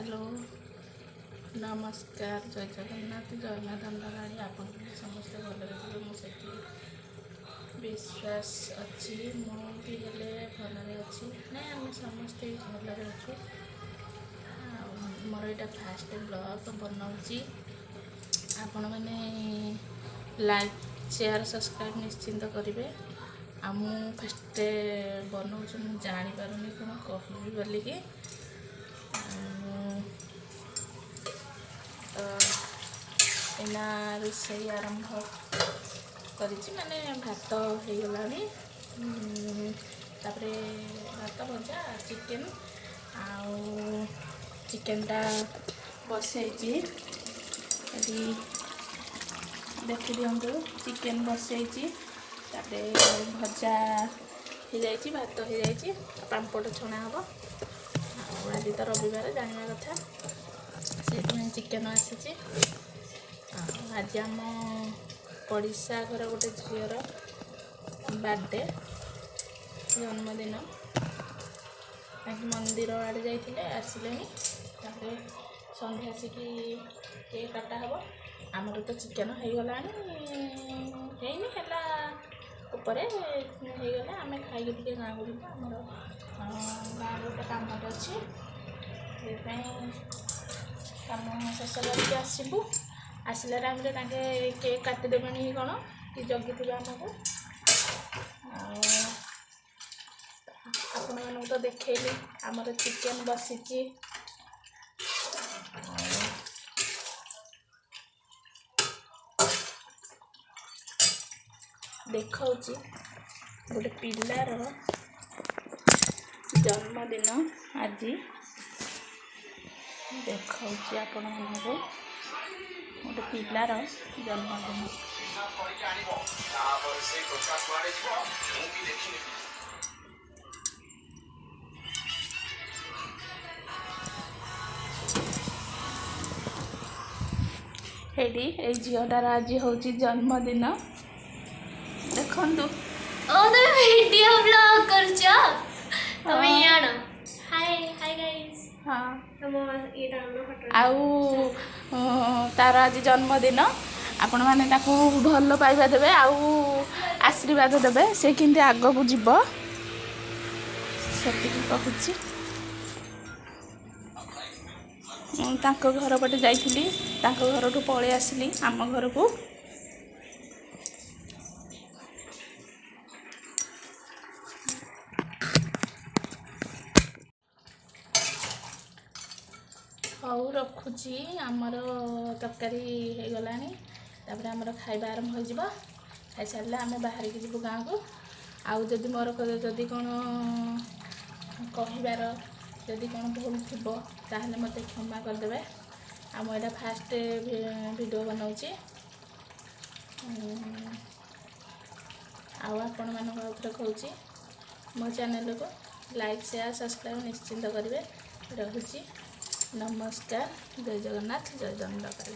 Hello नमस्कार जय जगन्नाथ जय माँ दंडराणी आप समस्त भलरे थे मुझे विश्वास अच्छी मुझे भलरे अच्छी ना आम समस्ते भलरे अच्छु मोर यहाँ फास्ट ब्लॉग बनाऊँगी आपण मैंने लाइक शेयर सब्सक्राइब निश्चिंत करेंगे आ मु फास्ट बनाऊँ मुझे जापारे कौन कहबी बोलिकी एना रोषे आरंभ कर माने भात हो गलानी तापरे भात भजा चिकेन आउ चिकेनटा बसई देखी दिंतु चिकेन बसई तापरे भजा हो जाए भात हो जाए पांपड़ छणा हम आज तो रविवार जाना कथा से चिकेन आसी आज आम पड़िशा घर गोटे झीर बर्थडे जन्मदिन मंदिर आड़े जाइए आसिले संध्या आसिकी केक काटा हम आमर तो चिकेन हो गला उपरे होगला आम खाई टे गाँव को आमर गाँव गोटे कम अच्छे कम शेष करके आसबू आसला टाइम केक काटिदेवे कौन कि जगी थे आमको आपण मानक तो देखली आमर चिकेन बसी देखा गोटे पिलार जन्मदिन आज देखा आपण मानक गोटे पिलार जन्मदिन हेडी ए झीटार आज हूँ जन्मदिन देखु वीडियो ब्लॉग करछो तुम यानो हाय हाय गाइस हाँ तुम ये डाउनलोड फोटो आउ तार आज जन्मदिन आपण मैंने भल पाइबा देवे आशीर्वाद देवे से किंती आग को जीव से कहूँ घर पटे जाइली घर ठू पलि आसली आम घर को हऊ रखुची आमर तरकारी हो गला आमर खाइबा आरंभ हो खाई सारे आम बाहर की जीव गाँव को आउ जदि मोर जदि कौन कहबार जदि कौन भूल थी ताहले मत क्षमा करदे आम यहाँ फास्ट वीडियो बनाऊँगी आपण मानक कहूँ मो चैनल को लाइक शेयर सब्सक्राइब निश्चिंत करेंगे रहुची नमस्कार जय जगन्नाथ जय दंडकाली।